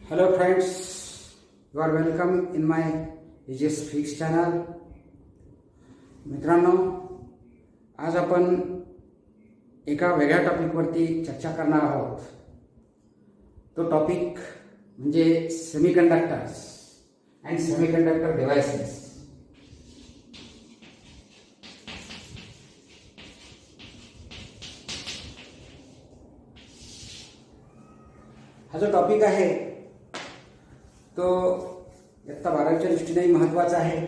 Hello friends, you are welcome in my AJS Fix channel. मित्रांनो, आज आपण एका वेगळ्या टॉपिकवरती चर्चा करणार आहोत. तो टॉपिक म्हणजे सेमीकंडक्टर्स अँड सेमीकंडक्टर डिव्हाइसेस. हा जो टॉपिक आहे तो इयत्ता 12वीच्या दृष्टीने महत्त्वाचा आहे.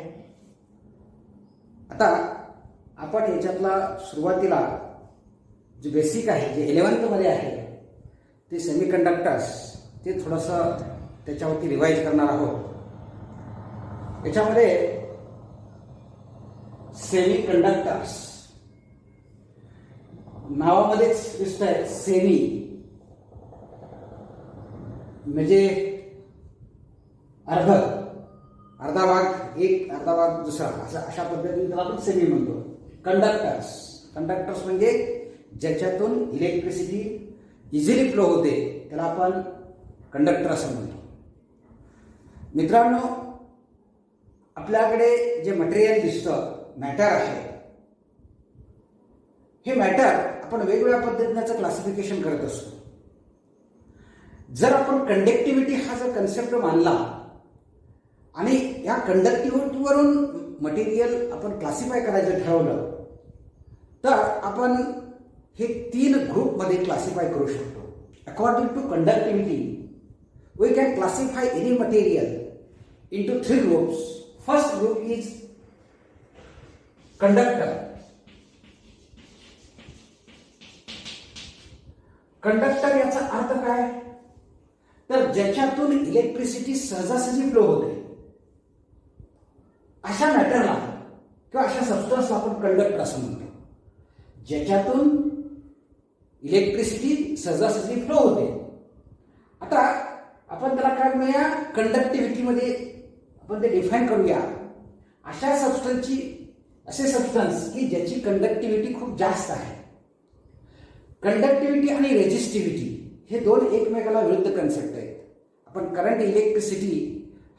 आता आपण याच्यातला सुरुवातीला जे बेसिक आहे, जे 11th मध्ये आहे, ते सेमीकंडक्टर्स, ते थोडंसं त्याच्यावरती रिवाइज करणार आहोत. याच्यामध्ये सेमीकंडक्टर्स नावामध्येच दिसतंय सेमी म्हणजे अर्धा भाग एक, अर्धा भाग दुसरा, अशा पद्धतीने त्याला आपण सेमी म्हणतो. कंडक्टर्स म्हणजे ज्याच्यातून इलेक्ट्रिसिटी इझिली फ्लो होते, त्याला आपण कंडक्टर असं म्हणतो. मित्रांनो, आपल्याकडे जे मटेरियल दिसतं, मॅटर आहे, हे मॅटर आपण वेगवेगळ्या पद्धतीने क्लासिफिकेशन करत असतो. जर आपण कंडक्टिव्हिटी हा जर कन्सेप्ट मानला आणि या कंडक्टिव्हिटीवरून मटेरियल आपण क्लासिफाय करायचं ठरवलं, तर आपण हे 3 ग्रुपमध्ये क्लासिफाय करू शकतो. According to conductivity we can classify any material into 3 groups. First group is conductor. Conductor याचा अर्थ काय? तर ज्याच्यातून इलेक्ट्रिसिटी सहजासहजी फ्लो होते, अशा मॅटरला किंवा अशा सबस्टन्सला आपण कंडक्टर असं म्हणतो. ज्याच्यातून इलेक्ट्रिसिटी सहजासहजी फ्लो होते. आता आपण त्याला काय म्हणूया, कंडक्टिव्हिटीमध्ये आपण ते डिफाईन करूया. असे सबस्टन्स की ज्याची कंडक्टिव्हिटी खूप जास्त आहे. कंडक्टिव्हिटी आणि रेजिस्टिव्हिटी हे 2 एकमेकाला विरुद्ध कन्सेप्ट आहेत. आपण करंट इलेक्ट्रिसिटी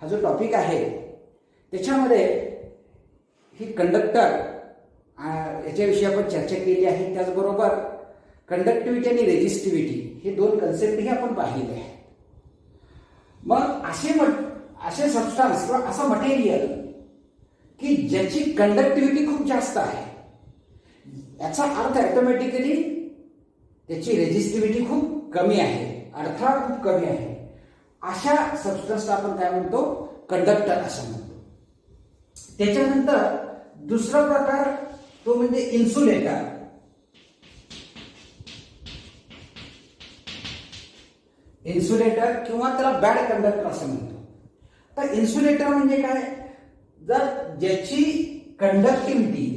हा जो टॉपिक आहे, त्याच्यामध्ये ही कंडक्टर याच्याविषयी आपण चर्चा केली आहे. त्याचबरोबर कंडक्टिव्हिटी आणि रेजिस्टिव्हिटी हे 2 कन्सेप्टही आपण पाहिलेले आहेत. मग असे सबस्टन्स किंवा असं मटेरियल की ज्याची कंडक्टिव्हिटी खूप जास्त आहे, याचा अर्थ ऑटोमॅटिकली त्याची रेजिस्टिव्हिटी खूप कमी आहे, अडथळा खूप कमी आहे. अशा सबस्टन्सला आपण काय म्हणतो, कंडक्टर असं म्हणतो. त्याच्यानंतर दुसरा प्रकार तो म्हणजे इन्सुलेटर. इन्सुलेटर किंवा त्याला बॅड कंडक्टर असं म्हणतो. तर इन्सुलेटर म्हणजे काय? जर ज्याची कंडक्टिव्हिटी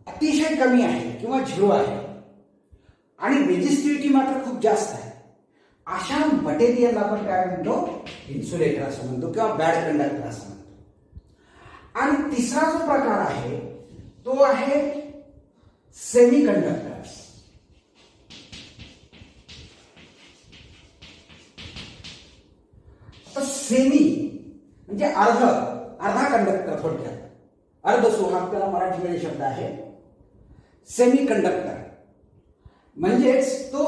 अतिशय कमी आहे किंवा 0 आहे आणि रेजिस्टिव्हिटी मात्र खूप जास्त आहे, अशा मटेरियलला आपण काय म्हणतो, इन्सुलेटर असं म्हणतो किंवा बॅड कंडक्टर असं म्हणतो. आणि तिसरा जो प्रकार आहे तो आहे सेमीकंडक्टर्स. तर सेमी म्हणजे अर्धा कंडक्टर, थोडक्यात अर्धसुहाग त्याला मराठीमध्ये शब्द आहे. सेमीकंडक्टर म्हणजेच तो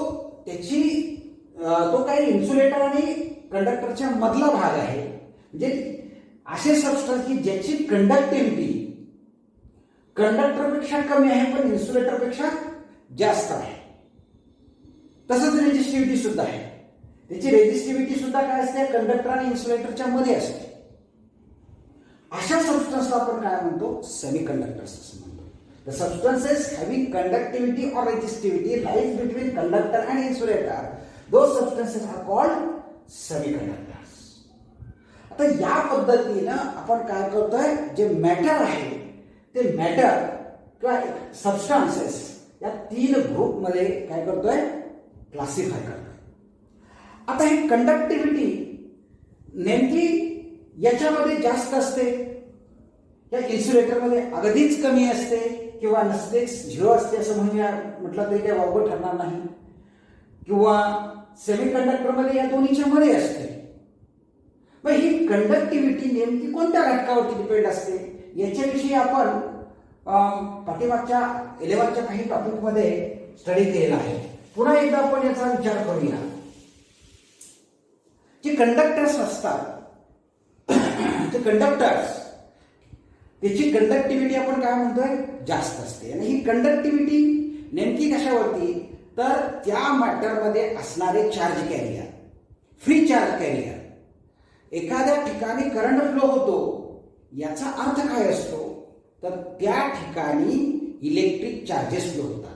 काही इन्सुलेटर आणि कंडक्टरच्या मधला भाग आहे. म्हणजे असे सबस्टन्स की ज्याची कंडक्टिव्हिटी कंडक्टरपेक्षा कमी आहे पण इन्सुलेटरपेक्षा जास्त आहे. तसंच रेजिस्टिव्हिटी सुद्धा आहे. त्याची रेजिस्टिव्हिटी सुद्धा काय असते, कंडक्टर आणि इन्सुलेटरच्या मध्ये असते. अशा सबस्टन्सला आपण काय म्हणतो, सेमीकंडक्टर्स असं म्हणतो. The substances having conductivity or resistivity lies between conductor and insulator. Those substances are called semiconductors. आता या पद्धतीनं आपण काय करतोय, जे मॅटर आहे ते मॅटर किंवा सबस्टन्सेस या 3 ग्रुपमध्ये काय करतोय, क्लासिफाय करतोय. आता ही कंडक्टिव्हिटी नेमकी याच्यामध्ये जास्त असते, या इन्सुलेटरमध्ये अगदीच कमी असते किंवा नसतेच, 0 असते असं म्हटलं तरी काही वावगं ठरणार नाही. किंवा सेमीकंडक्टरमध्ये या दोन्हीच्या मध्ये असते. कंडक्टिव्हिटी नेमकी कोणत्या घटकावरती डिपेंड असते याच्याविषयी आपण पाठीमागच्या 11च्या काही टॉपिकमध्ये स्टडी केलेला आहे. पुन्हा एकदा आपण याचा विचार करूया. जे कंडक्टर्स असतात ते कंडक्टर्स त्याची कंडक्टिव्हिटी आपण काय म्हणतोय जास्त असते. आणि ही कंडक्टिव्हिटी नेमकी कशावरती तर त्या मॅटरमध्ये असणारे charge carrier, free charge carrier. एखाद्या ठिकाणी करंट फ्लो होतो याचा अर्थ काय असतो तर त्या ठिकाणी इलेक्ट्रिक चार्जेस फ्लो होतात.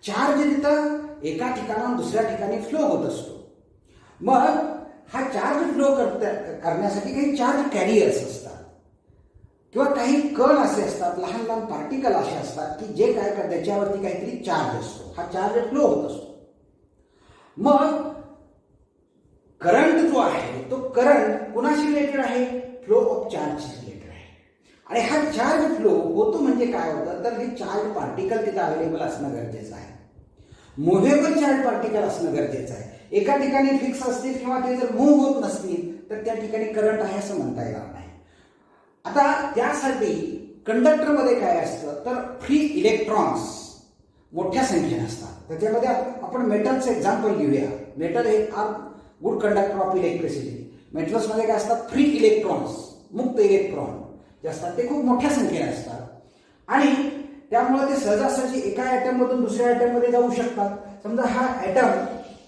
चार्ज तिथं एका ठिकाणाहून दुसऱ्या ठिकाणी फ्लो होत असतो. मग हा चार्ज फ्लो करण्यासाठी काही चार्ज कॅरियर्स असतात किंवा काही कण असे असतात, लहान लहान पार्टिकल असे असतात की जे काय करतात त्याच्यावरती काहीतरी चार्ज असतो. हा चार्ज फ्लो होत असतो. मग करंट जो आहे तो करंट कुणाशी रिलेटेड आहे फ्लो ऑफ चार्ज रिलेटेड आहे. आणि हा चार्ज फ्लो होतो म्हणजे काय होतं तर हे चार्ज पार्टिकल तिथे अवेलेबल असणं गरजेचं आहे. मुव्हेबल चार्ज पार्टिकल असणं गरजेचं आहे. एका ठिकाणी फिक्स असतील किंवा ते जर मूव्ह होत नसतील तर त्या ठिकाणी करंट आहे असं म्हणता येणार नाही. आता त्यासाठी कंडक्टरमध्ये काय असतं तर फ्री इलेक्ट्रॉन्स मोठ्या संख्येने असतात. त्याच्यामध्ये आपण मेटलचं एक्झाम्पल घेऊया. मेटल हे are good conductor of electricity. मेटल्समध्ये काय असतात फ्री इलेक्ट्रॉन्स, मुक्त इलेक्ट्रॉन जे असतात ते खूप मोठ्या संख्येने असतात आणि त्यामुळे ते सहजासहजी एका ॲटम मधून दुसऱ्या ॲटम मध्ये जाऊ शकतात. समजा हा ॲटम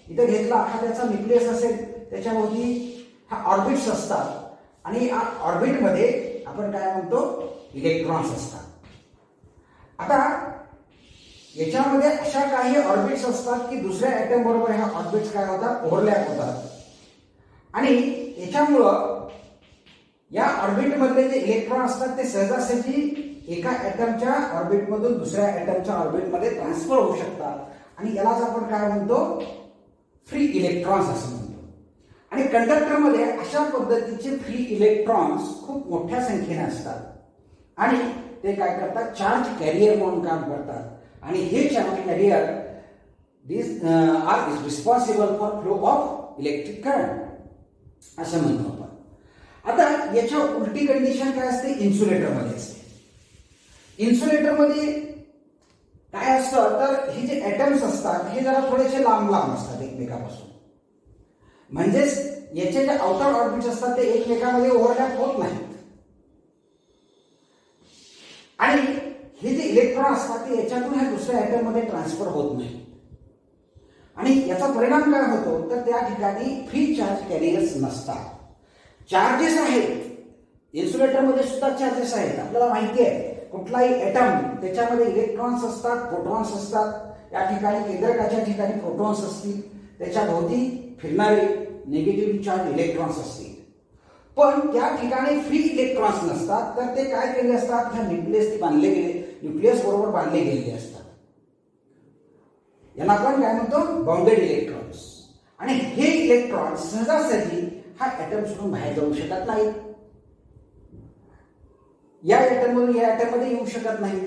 इथे घेतला, हा त्याचा न्यूक्लियस असेल, त्याच्याभोवती हा ऑर्बिट्स असतात आणि या ऑर्बिटमध्ये आपण काय म्हणतो इलेक्ट्रॉन्स असतात. आता याच्यामध्ये अशा काही ऑर्बिट्स असतात की दुसऱ्या ॲटम बरोबर ह्या ऑर्बिट्स काय होतात ओव्हरलॅप होतात आणि याच्यामुळं या ऑर्बिटमधले जे इलेक्ट्रॉन असतात ते सहजासहजी एका ॲटमच्या ऑर्बिटमधून दुसऱ्या ॲटमच्या ऑर्बिटमध्ये ट्रान्सफर होऊ शकतात आणि यालाच आपण काय म्हणतो फ्री इलेक्ट्रॉन्स असं म्हणतो. आणि कंडक्टरमध्ये अशा पद्धतीचे फ्री इलेक्ट्रॉन्स खूप मोठ्या संख्येने असतात आणि ते काय करतात चार्ज कॅरियर म्हणून काम करतात आणि हे charge carrier are responsible for flow of electric current असं म्हणतो आपण. आता याच्या उलटी कंडिशन काय असते इन्सुलेटरमध्ये असते. इन्सुलेटरमध्ये काय असतं तर हे जे ॲटम्स असतात हे जरा थोडेसे लांब लांब असतात एकमेकापासून. म्हणजेच याचे जे आउटर ऑर्बिट्स असतात ते एकमेकांमध्ये ओव्हरलॅप होत नाहीत आणि हे जे इलेक्ट्रॉन असतात ते याच्यातून ह्या दुसऱ्या ॲटम मध्ये ट्रान्सफर होत नाही आणि याचा परिणाम काय होतो तर त्या ठिकाणी फ्री चार्ज कॅरियर्स नसतात. चार्जेस आहेत इन्सुलेटरमध्ये सुद्धा चार्जेस आहेत. आपल्याला माहिती आहे कुठलाही ॲटम त्याच्यामध्ये इलेक्ट्रॉन्स असतात, प्रोटॉन्स असतात. या ठिकाणी केंद्रकाच्या ठिकाणी प्रोटॉन्स असतील, त्याच्या भोवती फिरणारे निगेटिव्ह चार्ज इलेक्ट्रॉन्स असतील. पण त्या ठिकाणी फ्री इलेक्ट्रॉन्स नसतात तर ते काय केले असतात ह्या न्यूक्लियस बांधले गेले न्यूक्लियस बरोबर बांधले गेलेले असतात. यांना आपण काय म्हणतो बाउंडेड इलेक्ट्रॉन्स. आणि हे इलेक्ट्रॉन्स सहजासहजी हा ॲटम सोडून बाहेर जाऊ शकत नाही, या ॲटम मधून या ॲटम मध्ये येऊ शकत नाही.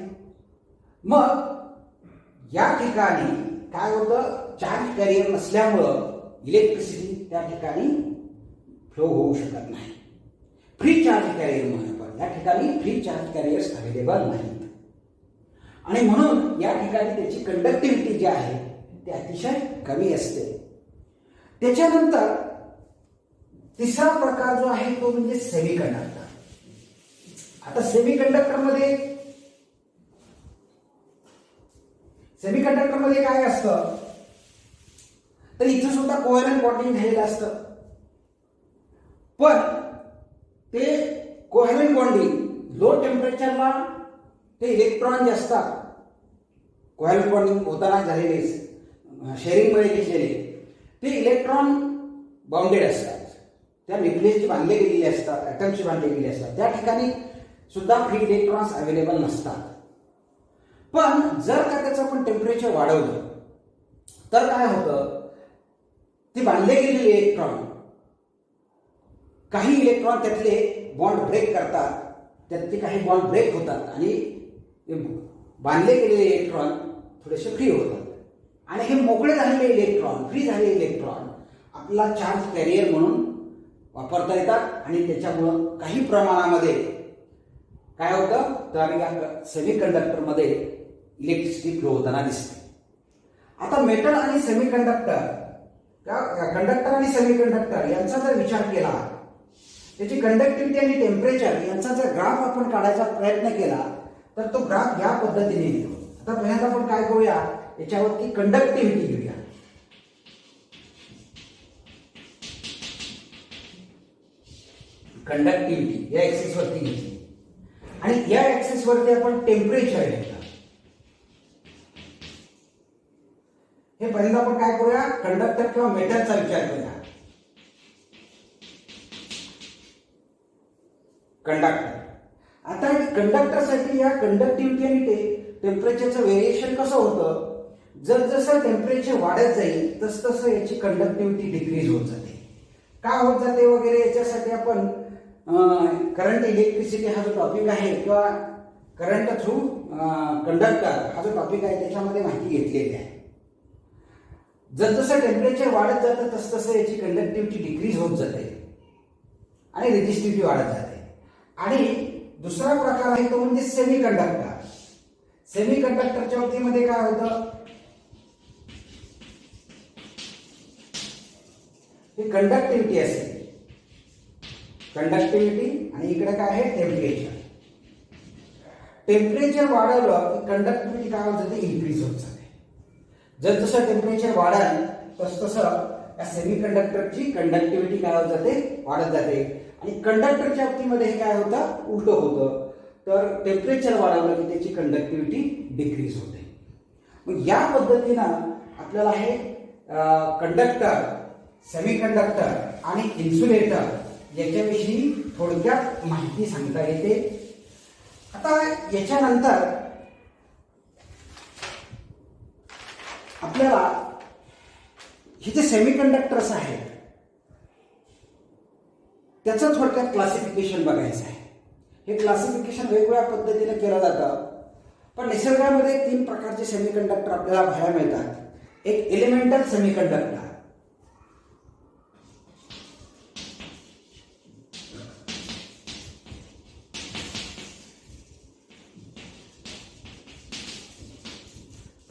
मग या ठिकाणी काय होतं चार्ज कॅरियर नसल्यामुळं इलेक्ट्रिसिटी त्या ठिकाणी फ्लो होऊ शकत नाही. फ्री चार्ज कॅरियर म्हणून आपण या ठिकाणी फ्री चार्ज कॅरियर्स अवेलेबल नाहीत आणि म्हणून या ठिकाणी त्याची कंडक्टिव्हिटी जी आहे ती अतिशय कमी असते. त्याच्यानंतर तिसरा प्रकार जो आहे तो म्हणजे सेमीकंडक्टर. आता सेमीकंडक्टरमध्ये काय असतं तर इथं सुद्धा कोव्हॅलंट बॉन्डिंग झालेलं असतं. पण ते कोव्हॅलंट बॉन्डिंग लो टेम्परेचरला ते इलेक्ट्रॉन जे असतात कोव्हॅलंट बॉन्डिंग होताना झालेले शेअरिंगमध्ये घेतलेले ते इलेक्ट्रॉन बाउंडेड असतात. त्या न्यूक्लियसची बांधले गेलेले असतात, ॲटमची बांधले गेलेले असतात. त्या ठिकाणी सुद्धा फ्री इलेक्ट्रॉन्स अवेलेबल नसतात. पण जर का त्याचं आपण टेम्परेचर वाढवलं तर काय होतं ते बांधले गेलेले इलेक्ट्रॉन काही इलेक्ट्रॉन त्यातले बॉन्ड ब्रेक करतात, त्यातले काही बॉन्ड ब्रेक होतात आणि बांधले गेलेले इलेक्ट्रॉन थोडेसे फ्री होतात आणि हे मोकळे झालेले इलेक्ट्रॉन फ्री झालेले इलेक्ट्रॉन आपला चार्ज कॅरियर म्हणून वापरता येतात आणि त्याच्यामुळं काही प्रमाणामध्ये काय होतं तर या सेमीकंडक्टरमध्ये इलेक्ट्रिसिटी फ्लो होताना दिसते. आता मेटल आणि सेमीकंडक्टर, कंडक्टर आणि सेमीकंडक्टर यांचा जर विचार केला, त्याची कंडक्टिव्हिटी आणि टेम्परेचर यांचा जर ग्राफ आपण काढायचा प्रयत्न केला तर तो ग्राफ या पद्धतीने येतो. आता पहिल्यांदा आपण काय करूया, याच्यावरती कंडक्टिव्हिटी घेऊया. कंडक्टिव्हिटी या ऍक्सिस वरती घेतली आणि या ऍक्सिस वरती आपण टेम्परेचर घेतलं. हे पहिल्यांदा आपण काय करूया, कंडक्टर किंवा मेटलचा विचार करूया. कंडक्टर. आता कंडक्टरसाठी या कंडक्टिव्हिटी आणि टेम्परेचरचं व्हेरिएशन कसं होतं, जसं टेम्परेचर वाढत जाईल तसं याची कंडक्टिव्हिटी डिक्रीज होत जाते. का होत जाते वगैरे याच्यासाठी आपण करंट इलेक्ट्रिसिटी हा जो टॉपिक आहे किंवा करंट थ्रू कंडक्टर हा जो टॉपिक आहे त्याच्यामध्ये माहिती घेतलेली आहे. जसं टेम्परेचर वाढत जातं तसं याची कंडक्टिव्हिटी डिक्रीज होत जाते आणि रेझिस्टिव्हिटी वाढत जाते. आणि दुसरा प्रकार आहे तो म्हणजे सेमीकंडक्टर. सेमीकंडक्टरच्या बाबतीमध्ये काय होतं, ही कंडक्टिव्हिटी असते, कंडक्टिव्हिटी आणि इकडे काय आहे टेम्परेचर. टेम्परेचर वाढवलं की कंडक्टिव्हिटी काय होत जाते, इन्क्रीज होत जाते. जसं टेम्परेचर वाढेल तसं या सेमीकंडक्टरची कंडक्टिव्हिटी काय होत जाते, वाढत जाते. आणि कंडक्टरच्या बाबतीमध्ये काय होतं, उलट होतं. तर टेम्परेचर वाढवलं की त्याची कंडक्टिव्हिटी डिक्रीज होते. मग या पद्धतीनं आपल्याला हे कंडक्टर, सेमीकंडक्टर आणि इन्सुलेटर याच्याविषयी थोडक्यात माहिती सांगता येते. आता याच्यानंतर आपल्याला हे जे सेमीकंडक्टर्स आहेत त्याचं थोडक्यात क्लासिफिकेशन बघायचं आहे. हे क्लासिफिकेशन वेगवेगळ्या पद्धतीने केलं जातं, पण निसर्गामध्ये 3 प्रकारचे सेमीकंडक्टर आपल्याला पाहायला मिळतात. एक एलिमेंटल सेमीकंडक्टर,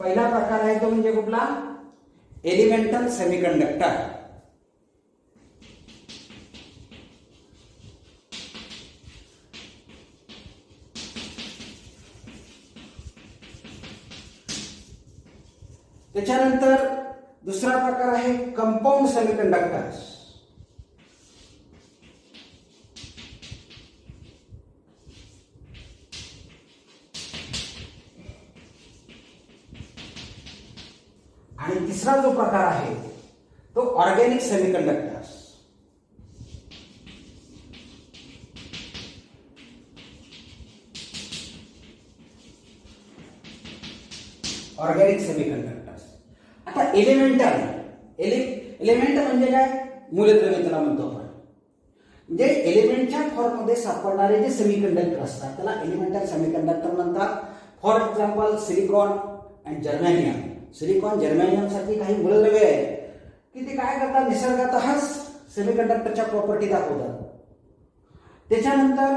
पहिला प्रकार आहे तो म्हणजे कुठला, एलिमेंटल सेमीकंडक्टर. त्याच्यानंतर दुसरा प्रकार आहे कंपाऊंड सेमीकंडक्टर्स. आणि तिसरा जो प्रकार आहे तो ऑर्गॅनिक सेमीकंडक्टर्स. Organic semiconductors. आता एलिमेंटल, एलिमेंट म्हणजे काय, मूलद्रव्य त्याला म्हणतो आपण. म्हणजे एलिमेंटच्या फॉर्ममध्ये सापडणारे जे सेमीकंडक्टर असतात त्याला एलिमेंटल सेमीकंडक्टर म्हणतात. For example silicon and germanium. Silicon germanium साठी काही मूलद्रव्य आहेत की ते काय करतात, निसर्गातच सेमीकंडक्टरच्या प्रॉपर्टी दाखवतात. त्याच्यानंतर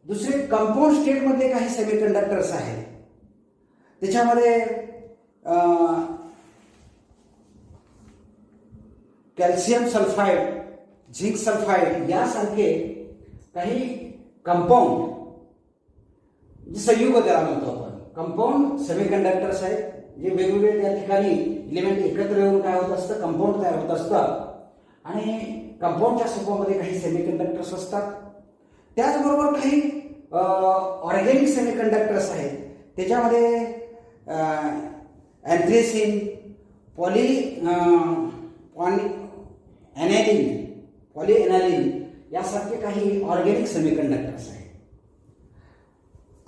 दुसरे कंपाऊंड स्टेटमध्ये काही सेमीकंडक्टर्स आहेत, त्याच्यामध्ये कॅल्शियम सल्फाइड, झिंक सल्फाइड यासारखे काही कंपाऊंड संयुग त्याला म्हणतो आपण. कंपाऊंड सेमीकंडक्टर्स आहेत जे वेगवेगळे त्या ठिकाणी इलेमेंट एकत्र येऊन काय होत असतं, कंपाऊंड तयार होत असतं. आणि कंपाऊंडच्या स्वरूपामध्ये काही सेमीकंडक्टर्स असतात. त्याचबरोबर काही ऑर्गॅनिक सेमीकंडक्टर्स आहेत, त्याच्यामध्ये अँथ्रेसिन, पॉलीएनालिन यासारखे काही ऑर्गॅनिक सेमीकंडक्टर्स आहेत.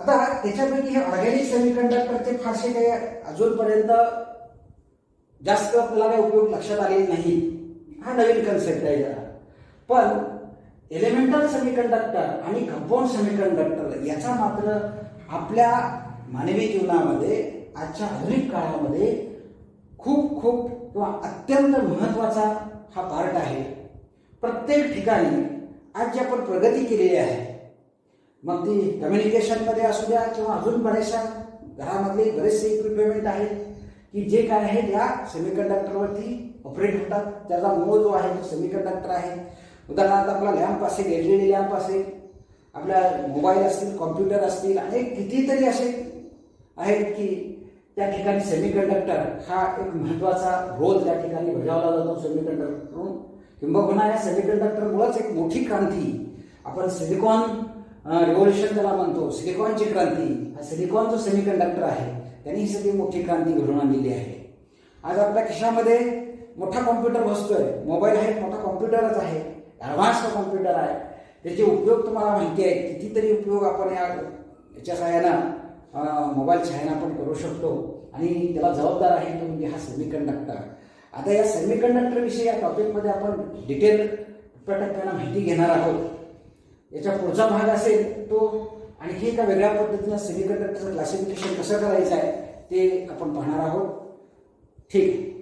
आता त्याच्यापैकी हे ऑर्गॅनिक सेमीकंडक्टरचे फारसे काही अजूनपर्यंत जास्त आपल्याला काही उपयोग लक्षात आलेले नाही. हा नवीन कन्सेप्ट आहे जरा. पण एलिमेंटल सेमीकंडक्टर आणि कंपाऊंड सेमीकंडक्टर याचा मात्र आपल्या मानवी जीवनामध्ये आजच्या आधुनिक काळामध्ये खूप खूप किंवा अत्यंत महत्त्वाचा हा पार्ट आहे. प्रत्येक ठिकाणी आज जी आपण प्रगती केलेली आहे, मग ती कम्युनिकेशनमध्ये असू द्या किंवा अजून बऱ्याचशा घरामधले बरेचसे इक्विपमेंट आहेत की जे काय आहे या सेमीकंडक्टरवरती ऑपरेट होतात. त्याचा मूळ जो आहे तो सेमीकंडक्टर आहे. उदाहरणार्थ आपला लॅम्प असेल, LED लॅम्प असेल, आपल्या मोबाईल असतील, कॉम्प्युटर असतील, अनेक कितीतरी असे आहेत की त्या ठिकाणी सेमीकंडक्टर हा एक महत्त्वाचा रोल त्या ठिकाणी बजावला जातो सेमीकंडक्टरकडून. किंबहुना या सेमीकंडक्टरमुळेच एक मोठी क्रांती, आपण सिलिकॉन रिव्होल्युशन त्याला म्हणतो, सिलिकॉनची क्रांती, हा सिलिकॉन जो सेमीकंडक्टर आहे त्यांनी ही सगळी मोठी क्रांती घडवून आणलेली आहे. आज आपल्या खिशामध्ये मोठा कॉम्प्युटर बसतोय, मोबाईल हा एक मोठा कॉम्प्युटरच आहे, ॲडव्हान्स कॉम्प्युटर आहे. त्याचे उपयोग तुम्हाला माहिती आहे, कितीतरी उपयोग आपण याच्या सहाय्यानं मोबाईलच्या सहाय्यानं आपण करू शकतो आणि त्याला जबाबदार आहे तो म्हणजे हा सेमीकंडक्टर. आता या सेमीकंडक्टर विषयी या टॉपिकमध्ये आपण डिटेल टप्प्याटप्प्यानं माहिती घेणार आहोत. याचा पुढचा भाग असेल तो आणखी एका वेगळ्या पद्धतीनं सेमीकंडक्टरचं क्लासिफिकेशन कसं करायचं आहे ते आपण पाहणार आहोत. ठीक आहे.